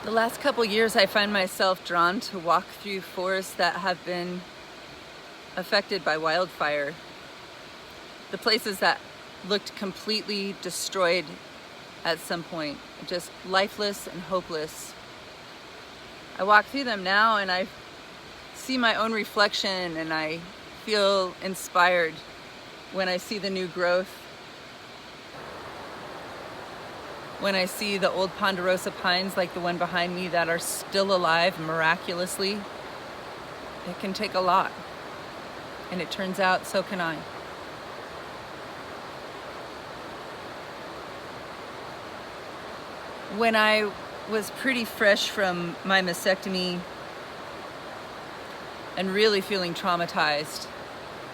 The last couple years, I find myself drawn to walk through forests that have been affected by wildfire. The places that looked completely destroyed at some point, just lifeless and hopeless. I walk through them now and I see my own reflection and I feel inspired when I see the new growth. When I see the old ponderosa pines like the one behind me that are still alive miraculously, it can take a lot. And it turns out so can I. When I was pretty fresh from my mastectomy and really feeling traumatized,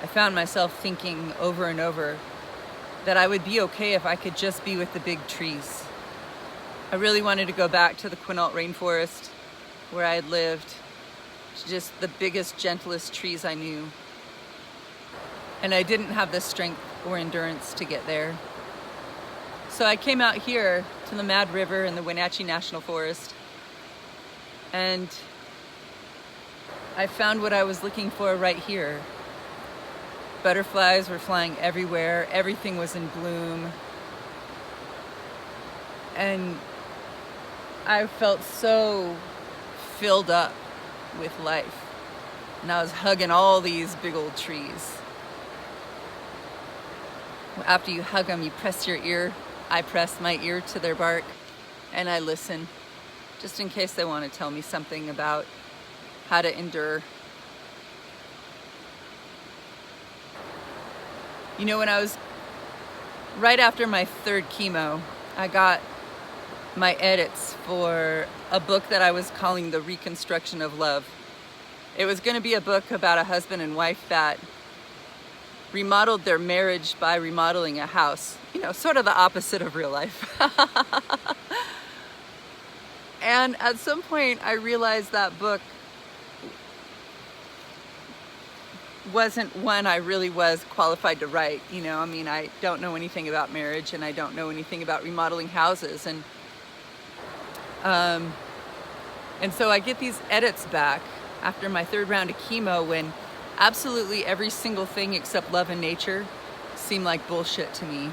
I found myself thinking over and over that I would be okay if I could just be with the big trees. I really wanted to go back to the Quinault rainforest where I had lived, just the biggest, gentlest trees I knew. And I didn't have the strength or endurance to get there. So I came out here to the Mad River in the Wenatchee National Forest, and I found what I was looking for right here. Butterflies were flying everywhere, everything was in bloom, and I felt so filled up with life. And I was hugging all these big old trees. After you hug them, you press your ear. I press my ear to their bark and I listen, just in case they want to tell me something about how to endure. You know, when I was right after my third chemo, I got my edits for a book that I was calling The Reconstruction of Love. It was going to be a book about a husband and wife that remodeled their marriage by remodeling a house. You know, sort of the opposite of real life. And at some point I realized that book wasn't one I really was qualified to write. You know, I mean, I don't know anything about marriage and I don't know anything about remodeling houses. And so I get these edits back after my third round of chemo when absolutely every single thing except love and nature seemed like bullshit to me,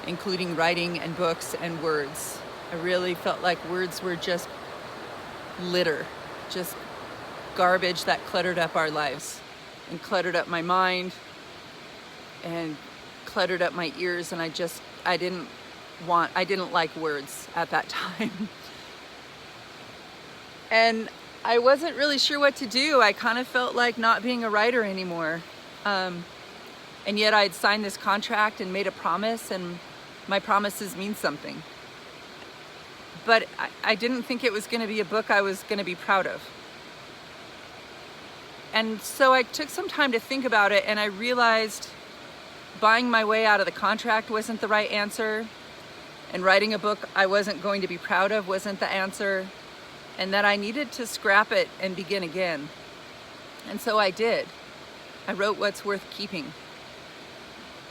including writing and books and words. I really felt like words were just litter, just garbage that cluttered up our lives and cluttered up my mind and cluttered up my ears, and I didn't like words at that time. And I wasn't really sure what to do. I kind of felt like not being a writer anymore. And yet I'd signed this contract and made a promise, and my promises mean something. But I didn't think it was going to be a book I was going to be proud of. And so I took some time to think about it, and I realized buying my way out of the contract wasn't the right answer, and writing a book I wasn't going to be proud of wasn't the answer, and that I needed to scrap it and begin again. And so I did. I wrote what's worth keeping.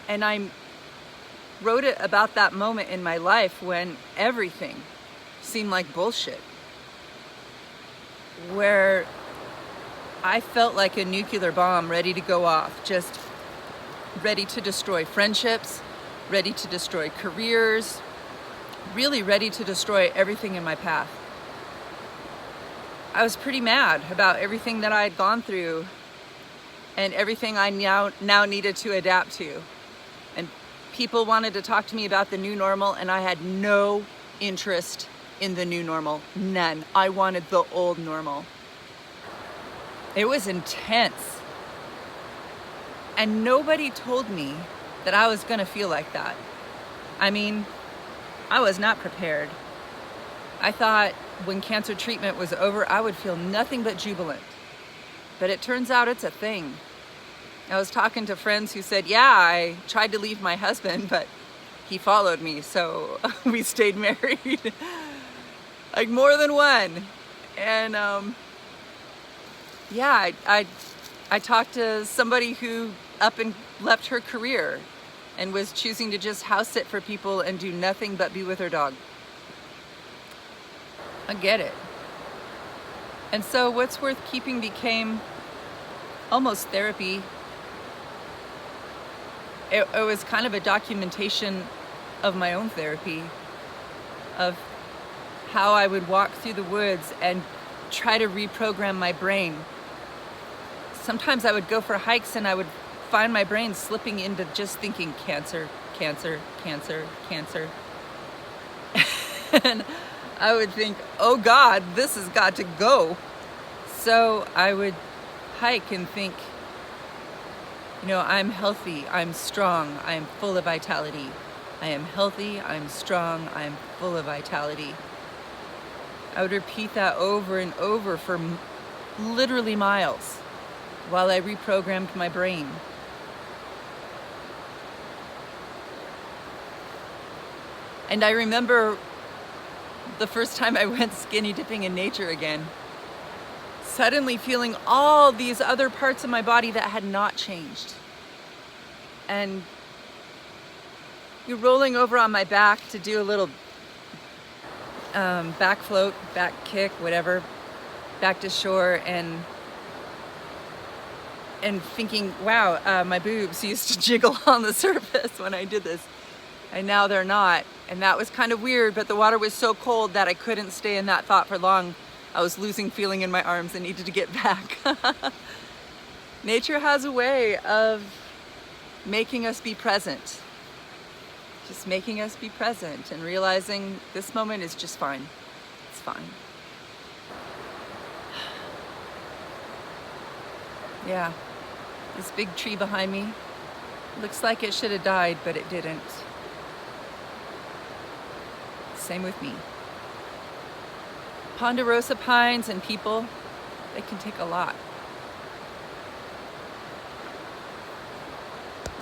And I wrote it about that moment in my life when everything seemed like bullshit, where I felt like a nuclear bomb ready to go off, just ready to destroy friendships, ready to destroy careers, really ready to destroy everything in my path. I was pretty mad about everything that I had gone through and everything I now needed to adapt to. And people wanted to talk to me about the new normal, and I had no interest in the new normal. None. I wanted the old normal. It was intense. And nobody told me that I was going to feel like that. I mean, I was not prepared. I thought when cancer treatment was over, I would feel nothing but jubilant. But it turns out it's a thing. I was talking to friends who said, yeah, I tried to leave my husband, but he followed me, so we stayed married. Like more than one. And yeah, I talked to somebody who up and left her career and was choosing to just house sit for people and do nothing but be with her dog. I get it. And so What's Worth Keeping became almost therapy. It was kind of a documentation of my own therapy, of how I would walk through the woods and try to reprogram my brain. Sometimes I would go for hikes and I would find my brain slipping into just thinking cancer, cancer, cancer, cancer. And I would think, oh God, this has got to go. So I would hike and think, I'm healthy, I'm strong, I'm full of vitality. I am healthy, I'm strong, I'm full of vitality. I would repeat that over and over for literally miles while I reprogrammed my brain. And I remember the first time I went skinny dipping in nature again, suddenly feeling all these other parts of my body that had not changed. And you're rolling over on my back to do a little back float, back kick, whatever, back to shore, and thinking, wow, my boobs used to jiggle on the surface when I did this, and now they're not. And that was kind of weird, but the water was so cold that I couldn't stay in that thought for long. I was losing feeling in my arms and needed to get back. Nature has a way of making us be present. Just making us be present and realizing this moment is just fine. It's fine. Yeah, this big tree behind me looks like it should have died, but it didn't. Same with me. Ponderosa pines and people, they can take a lot.